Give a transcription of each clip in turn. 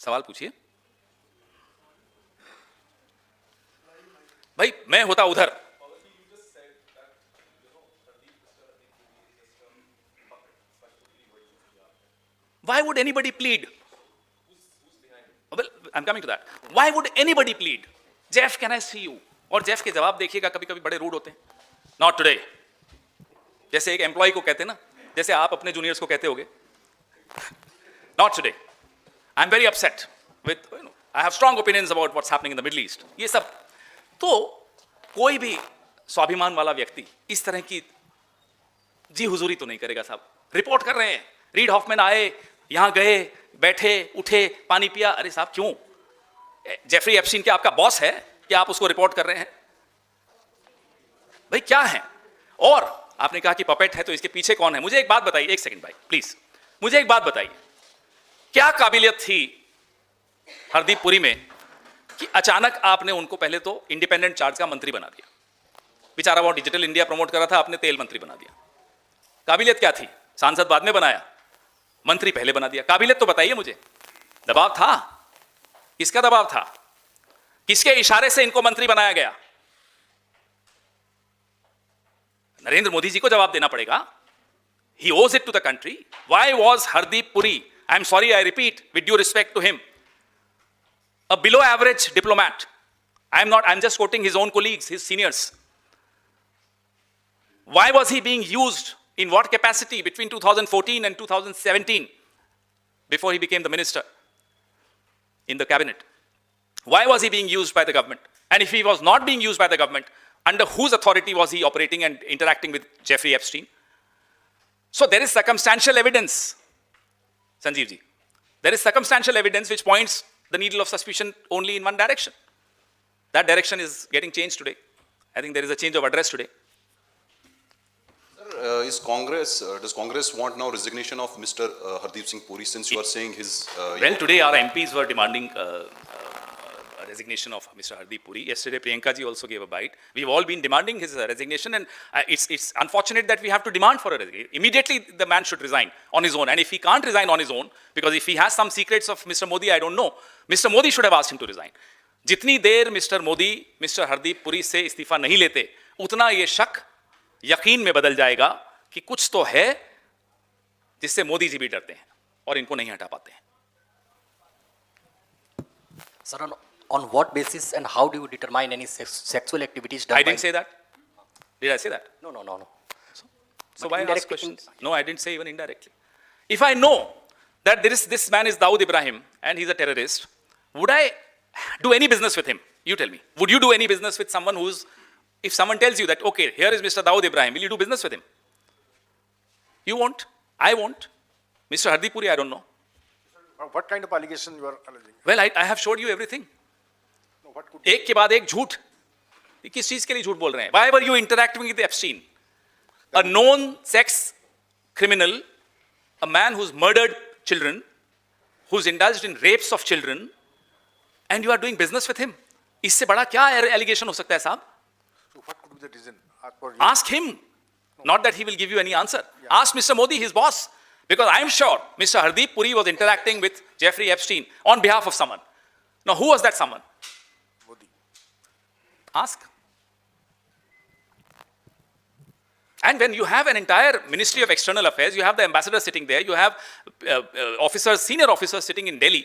सवाल पूछिए। भाई मैं होता उधर, why would anybody plead? Well, I'm coming to that. Why would anybody plead? Jeff, can I see you? और जेफ के जवाब देखिएगा कभी कभी बड़े रूड होते हैं। Not today. जैसे एक एम्प्लॉय को कहते हैं ना, जैसे आप अपने जूनियर्स को कहते होगे, Not today. I'm very upset with, I have strong opinions about what's happening in the Middle East. ये सब तो कोई भी स्वाभिमान वाला व्यक्ति इस तरह की जी हुजूरी तो नहीं करेगा। साहब रिपोर्ट कर रहे हैं, रीड हॉफमैन आए, यहां गए, बैठे, उठे, पानी पिया। अरे साहब क्यों? जेफरी एप्स्टीन क्या आपका बॉस है कि आप उसको रिपोर्ट कर रहे हैं? भाई क्या है? और आपने कहा कि पपेट है, तो इसके पीछे कौन है? मुझे एक बात बताइए, एक सेकंड भाई प्लीज, मुझे एक बात बताइए, क्या काबिलियत थी हरदीप पुरी में कि अचानक आपने उनको पहले तो इंडिपेंडेंट चार्ज का मंत्री बना दिया? बेचारा वो डिजिटल इंडिया प्रमोट कर रहा था, आपने तेल मंत्री बना दिया। काबिलियत क्या थी? सांसद बाद में बनाया, मंत्री पहले बना दिया। काबिलियत तो बताइए मुझे। दबाव था? किसका दबाव था? किसके इशारे से इनको मंत्री बनाया गया? नरेंद्र मोदी जी को जवाब देना पड़ेगा। He owes it to the country. Why was Hardeep Puri, I'm sorry, I repeat, with due respect to him, a below average diplomat? I'm just quoting his own colleagues, his seniors. Why was he being used? In what capacity between 2014 and 2017, before he became the minister in the cabinet? Why was he being used by the government? And if he was not being used by the government, under whose authority was he operating and interacting with Jeffrey Epstein? So there is circumstantial evidence, Sanjeev ji. There is circumstantial evidence which points the needle of suspicion only in one direction. That direction is getting changed today. I think there is a change of address today. Does Congress want now resignation of Mr. Hardeep Singh Puri, since you are saying his... Well, today our MPs were demanding a resignation of Mr. Hardeep Puri. Yesterday, Priyanka ji also gave a bite. We've all been demanding his resignation, and it's unfortunate that we have to demand for a resignation. Immediately, the man should resign on his own. And if he can't resign on his own, because if he has some secrets of Mr. Modi, I don't know, Mr. Modi should have asked him to resign. जितनी देर mister Modi mister Hardeep Puri से इस्तीफा नहीं लेते, उतना ये शक यकीन में बदल जाएगा कि कुछ तो है जिससे मोदी जी भी डरते हैं और इनको नहीं हटा पाते हैं। Sir, on what basis and how do you determine any sexual activities done? I didn't say that. Did I say that? No. So why ask questions? No, I didn't say even indirectly. If I know that this man is Dawood Ibrahim and he's a terrorist, would I do any business with him? You tell me. Would you do any business with someone who's, if someone tells you that, okay, here is Mr. Dawood Ibrahim, will you do business with him? You won't. I won't. Mr. Hardeep Puri, I don't know. What kind of allegation you are alleging? Well, I have showed you everything. No, what could एक के बाद एक झूठ। किस चीज के लिए झूठ बोल रहे हैं? Why were you interacting with Epstein? A known sex criminal, a man who's murdered children, who's indulged in rapes of children, and you are doing business with him. इससे बड़ा क्या allegation हो सकता है साहब? So what could be the reason? Ask him. Not that he will give you any answer. Yeah. Ask Mr. Modi, his boss. Because I am sure Mr. Hardeep Puri was interacting with Jeffrey Epstein on behalf of someone. Now, who was that someone? Modi. Ask. And when you have an entire Ministry of External Affairs, you have the ambassador sitting there, you have officers, senior officers sitting in Delhi.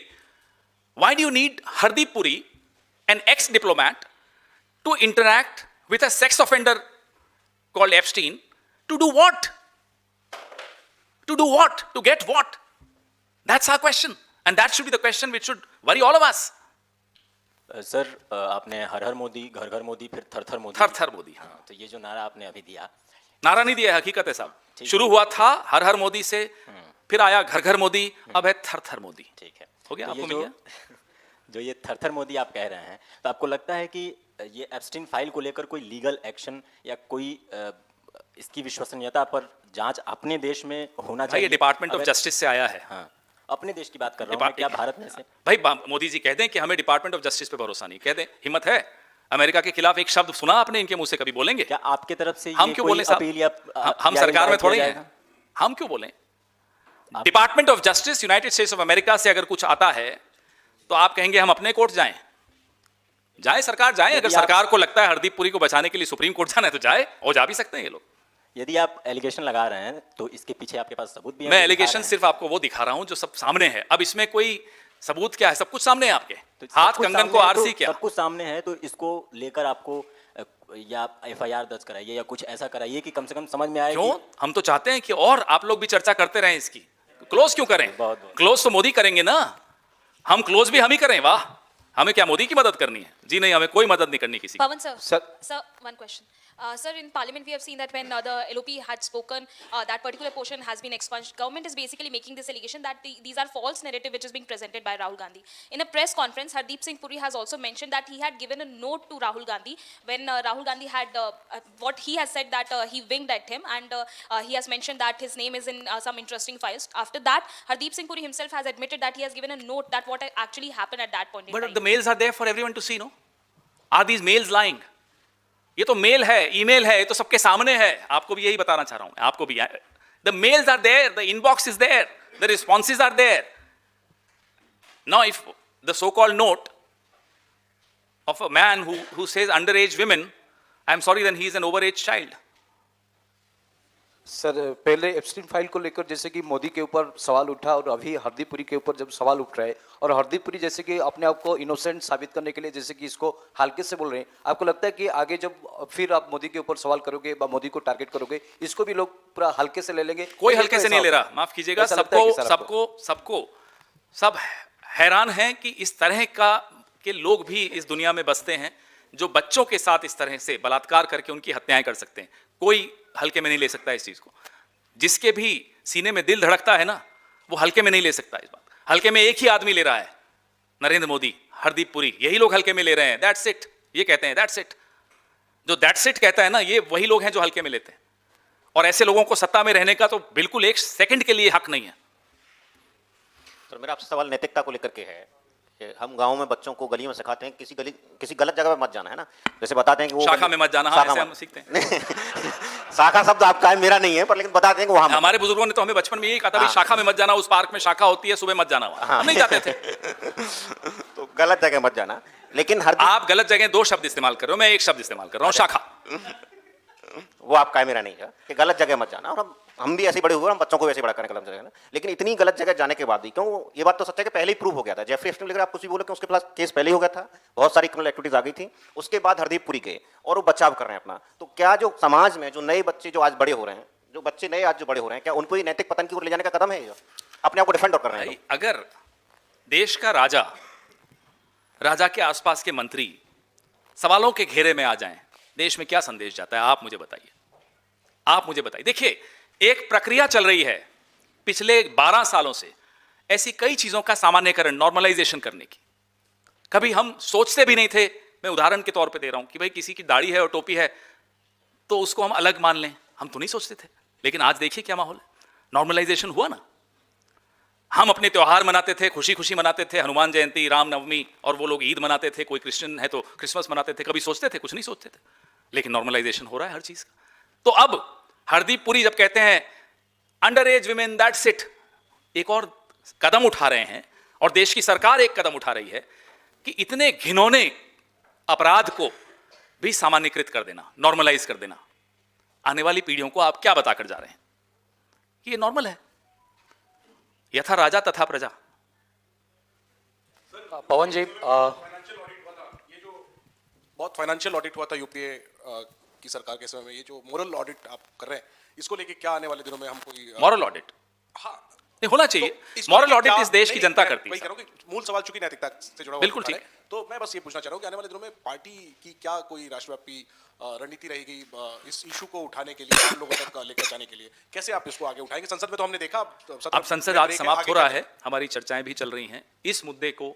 Why do you need Hardeep Puri, an ex-diplomat, to interact with a sex offender called Epstein? To do what? To do what? To get what? That's our question. And that should be the question which should worry all of us. Sir आपने हर हर मोदी, घर घर मोदी, फिर थर थर मोदी। थर थर मोदी, हाँ। तो ये जो नारा आपने अभी दिया, नारा नहीं दिया, हकीकत है साहब। शुरू हुआ था हर हर मोदी से, फिर आया घर घर मोदी, अब है थर थर मोदी। ठीक है, हो गया, तो आपको मिल गया। जो ये थर थर मोदी आप कह रहे हैं, तो आपको लगता है कि ये एप्स्टीन फाइल को लेकर कोई लीगल एक्शन या कोई इसकी विश्वसनीयता पर जांच अपने देश में होना चाहिए? ये डिपार्टमेंट ऑफ जस्टिस से आया है। हाँ, अपने देश की बात कर रहा हूँ, क्या भारत में से? भाई मोदी जी कह दें कि हमें डिपार्टमेंट ऑफ जस्टिस पे भरोसा नहीं, कह दें, हिम्मत है? अमेरिका के खिलाफ एक शब्द सुना आपने इनके मुंह से? कभी बोलेंगे? क्या आपके तरफ से हम क्यों बोले साहब? हम सरकार में थोड़े हैं, हम क्यों बोलें? Department of justice United states of America से अगर कुछ आता है तो आप कहेंगे हम अपने कोर्ट जाएं? जाए सरकार जाए, अगर सरकार को लगता है हरदीप पुरी को बचाने के लिए सुप्रीम कोर्ट जाना है तो जाए, और जा भी सकते हैं ये लोग। यदि आप एलिगेशन लगा रहे हैं तो इसके पीछे आपके पास सबूत भी है? मैं जो दिखा एलिगेशन रहे हैं? सिर्फ आपको वो दिखा रहा हूं जो सब सामने है। अब इसमें कोई सबूत क्या है? सब कुछ सामने है आपके तो सब हाथ कुछ कंगन सामने को है आरसी तो, क्या? सब कुछ सामने है तो इसको लेकर आपको या एफआईआर दर्ज कराइए या कुछ ऐसा कराइए कि कम से कम समझ में आए क्यों? कि हम तो चाहते हैं कि और आप लोग भी चर्चा करते रहें इसकी। क्लोज क्यों करें? बहुत। क्लोज तो मोदी करेंगे ना, हम क्लोज भी हम ही करें। वाह, हमें क्या मोदी की मदद करनी है? जी नहीं, हमें कोई मदद नहीं करनी किसी की। Pawan sir, one question. Sir, in Parliament we have seen that when the LOP had spoken, that particular portion has been expunged. Government is basically making this allegation that these are false narrative which is being presented by Rahul Gandhi. In a press conference, Hardeep Singh Puri has also mentioned that he had given a note to Rahul Gandhi when Rahul Gandhi had what he has said that he winged at him, and he has mentioned that his name is in some interesting files. After that, Hardeep Singh Puri himself has admitted that he has given a note that what actually happened at that point in But time. the mails are there for everyone to see, no? Are these mails lying? ये तो mail है, email है, ये तो सबके सामने है। आपको भी यही बताना चाह रहा हूं, आपको भी। The mails are there, the inbox is there, the responses are there. Now, if the so-called note of a man who says underage women, I'm sorry, then he is an overage child. Sir पहले Epstein file को लेकर जैसे कि मोदी के ऊपर सवाल उठा और अभी हरदीप पुरी के ऊपर जब सवाल उठ रहा है और हरदीप पुरी जैसे कि अपने आप को इनोसेंट साबित करने के लिए जैसे कि इसको हल्के से बोल रहे हैं, आपको लगता है कि आगे जब फिर आप मोदी के ऊपर सवाल करोगे या मोदी को टारगेट करोगे, इसको भी लोग पूरा हल्के से ले लेंगे? कोई हल्के से नहीं ले रहा, माफ कीजिएगा। सब हैरान हैं कि इस तरह के लोग भी इस दुनिया में बसते हैं जो बच्चों के साथ इस तरह से बलात्कार करके उनकी हत्याएं कर सकते हैं। कोई हल्के में नहीं ले सकता इस चीज को। जिसके भी सीने में दिल धड़कता है ना, वो हल्के में नहीं ले सकता इस बात। हल्के में एक ही आदमी ले रहा है, नरेंद्र मोदी, हरदीप पुरी, यही लोग हल्के में ले रहे हैं। दैट्स इट, ये कहते हैं दैट्स इट। जो दैट्स इट कहता है ना, ये वही लोग हैं जो हल्के में लेते हैं। और ऐसे लोगों को सत्ता में रहने का तो बिल्कुल एक सेकंड के लिए हक नहीं है। तो मेरा आपसे सवाल नैतिकता को लेकर के है कि हम गांव में बच्चों को गली में सिखाते हैं किसी गलत जगह पे मत जाना, है ना? जैसे बताते हैं कि वो शाखा में मत जाना, हाँ, ऐसे हम सीखते हैं। शाखा शब्द आपका है, मेरा नहीं है, पर लेकिन बताते हैं कि वहां हमारे बुजुर्गों ने तो हमें बचपन में यही कहा था, भाई शाखा में मत जाना, उस पार्क में शाखा होती है, सुबह मत जाना वहां। हम नहीं जाते थे। तो गलत जगह मत जाना। लेकिन आप गलत जगह दो शब्द इस्तेमाल कर रहे हो, मैं एक शब्द इस्तेमाल कर रहा हूँ, शाखा। वो आपका है, मेरा नहीं है, कि गलत जगह मत जाना। और हम भी ऐसे बड़े हुए, हम बच्चों को वैसे बड़ा करें गलत जगह ना। लेकिन इतनी गलत जगह जाने के बाद भी, क्यों, ये बात तो सच है कि पहले ही प्रूव हो गया था। जेफरी एप्स्टीन लेकर आप कुछ भी बोले कि उसके पास केस पहले ही हो गया था, बहुत सारी क्रिमिनल एक्टिविटीज आ गई थी। उसके बाद हरदीप पुरी गए और वो बचाव कर रहे हैं अपना। तो क्या जो समाज में जो नए बच्चे जो आज बड़े हो रहे हैं, जो बच्चे नए आज जो बड़े हो रहे हैं, क्या उनको ही नैतिक पतन की ओर ले जाने का कदम है? अपने आप को डिफेंड कर रहे हैं। अगर देश का राजा के आसपास के मंत्री सवालों के घेरे में आ जाएं, देश में क्या संदेश जाता है? आप मुझे बताइए, आप मुझे बताइए। देखिए, एक प्रक्रिया चल रही है पिछले 12 सालों से, ऐसी कई चीजों का सामान्यकरण, नॉर्मलाइजेशन करने की। कभी हम सोचते भी नहीं थे, मैं उदाहरण के तौर पे दे रहा हूं, कि भाई किसी की दाढ़ी है और टोपी है तो उसको हम अलग मान लें, हम तो नहीं सोचते थे। लेकिन आज देखिए क्या माहौल है, नॉर्मलाइजेशन हुआ ना। हम अपने त्योहार मनाते थे, खुशी खुशी मनाते थे, हनुमान जयंती, रामनवमी, और वो लोग ईद मनाते थे, कोई क्रिश्चियन है तो क्रिसमस मनाते थे। कभी सोचते थे? कुछ नहीं सोचते थे। लेकिन नॉर्मलाइजेशन हो रहा है हर चीज का। तो अब हरदीप पुरी जब कहते हैं under as women that's it, एक और कदम उठा रहे हैं, और देश की सरकार एक कदम उठा रही है कि इतने घिनौने अपराध को भी सामान्यकृत कर देना, नॉर्मलाइज कर देना। आने वाली पीढ़ियों को आप क्या बताकर जा रहे हैं कि ये नॉर्मल है? यथा राजा तथा प्रजा। पवन जी, बहुत फाइनेंशियल ऑडिट हुआ था यूपीए की सरकार के समय में, ये जो मोरल ऑडिट आप कर रहे हैं, इसको लेके क्या आने वाले दिनों में हम कोई मॉरल ऑडिट? हाँ, नहीं, होना चाहिए। इसको मॉरल लेके ऑडिट क्या- इस देश की नहीं, जनता मैं करती वही है। कह रहा हूं कि मूल सवाल चूंकि नैतिकता से जुड़ा हुआ बिल्कुल सवाल ठीक है, तो मैं बस ये पूछना चाह रहा हूँ कि आने वाले दिनों में पार्टी की क्या कोई राष्ट्रव्यापी रणनीति रहेगी इस इशू को उठाने के लिए, आम लोगों तक लेकर जाने के लिए? कैसे आप इसको आगे उठाएंगे? संसद में तो हमने देखा, अब संसद आज समाप्त हो रहा है, हमारी चर्चाएं भी चल रही हैं। इस मुद्दे को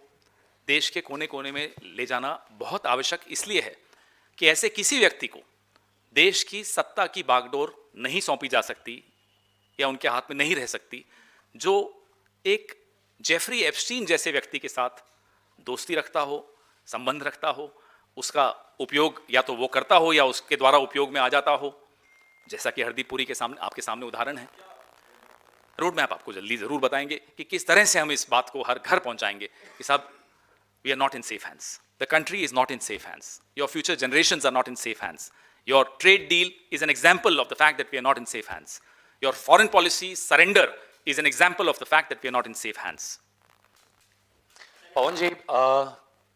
देश के कोने कोने में ले जाना बहुत आवश्यक इसलिए है कि ऐसे किसी व्यक्ति को देश की सत्ता की बागडोर नहीं सौंपी जा सकती या उनके हाथ में नहीं रह सकती, जो एक जेफरी एप्स्टीन जैसे व्यक्ति के साथ दोस्ती रखता हो, संबंध रखता हो, उसका उपयोग या तो वो करता हो या उसके द्वारा उपयोग में आ जाता हो, जैसा कि हरदीप पुरी के सामने, आपके सामने उदाहरण है। रोड मैप आपको जल्दी जरूर बताएंगे कि किस तरह से हम इस बात को हर घर पहुंचाएंगे कि साहब we are not in safe hands. The country is not in safe hands. Your future generations are not in safe hands. Your trade deal is an example of the fact that we are not in safe hands. Your foreign policy surrender is an example of the fact that we are not in safe hands. Pawanji,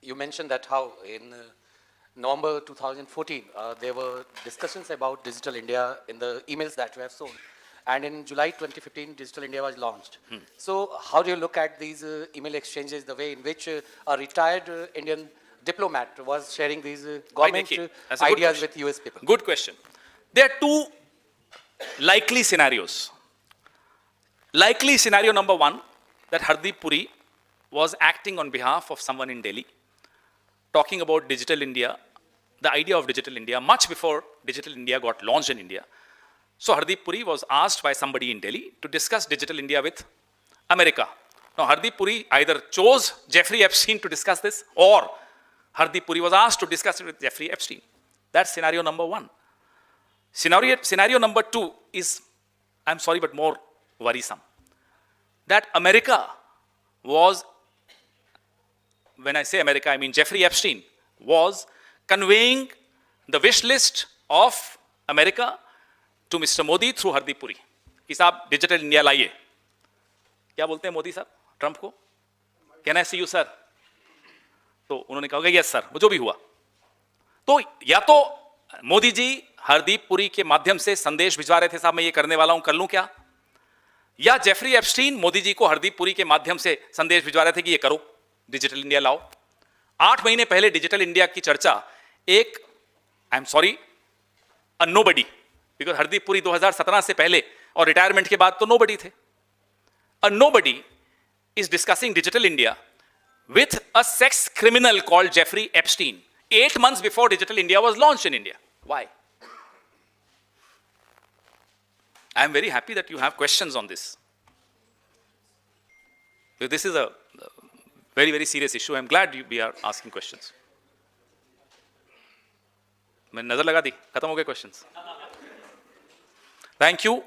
you mentioned that how in November 2014, there were discussions about Digital India in the emails that you have shown. And in July 2015, Digital India was launched. So how do you look at these email exchanges, the way in which a retired Indian diplomat was sharing these government That's a good ideas question. with US people? Good question. There are two likely scenarios. Likely scenario number one, that Hardeep Puri was acting on behalf of someone in Delhi, talking about Digital India, the idea of Digital India, much before Digital India got launched in India. So Hardeep Puri was asked by somebody in Delhi to discuss Digital India with America. Now Hardeep Puri either chose Jeffrey Epstein to discuss this, or Hardeep Puri was asked to discuss it with Jeffrey Epstein. That's scenario number one. Scenario number two is, I'm sorry, but more worrisome. That America was, when I say America, I mean Jeffrey Epstein, was conveying the wish list of America to Mr. Modi through Hardeep Puri. कि साहब digital India लाइए. क्या बोलते हैं मोदी साहब Trump को? Can I see you sir? तो उन्होंने कहा यस सर, वो जो भी हुआ. तो या तो मोदी जी हरदीप पुरी के माध्यम से संदेश भिजवा रहे थे, साहब मैं ये करने वाला हूं, कर लूं क्या? या जेफरी एप्स्टीन मोदी जी को हरदीप पुरी के माध्यम से संदेश भिजवा रहे थे कि ये करो, डिजिटल इंडिया लाओ. 8 महीने पहले डिजिटल इंडिया की चर्चा एक, I am sorry, a nobody, because Hardeep Puri 2017 से पहले और रिटायरमेंट के बाद तो नोबडी थे. अ nobody is discussing Digital India with a sex criminal called Jeffrey Epstein 8 months before Digital India was launched in India. Why? I am very happy that you have questions on this. This is a very, very serious issue. I am glad we are asking questions. मैंने नजर लगा दी, खत्म हो गए questions. Thank you.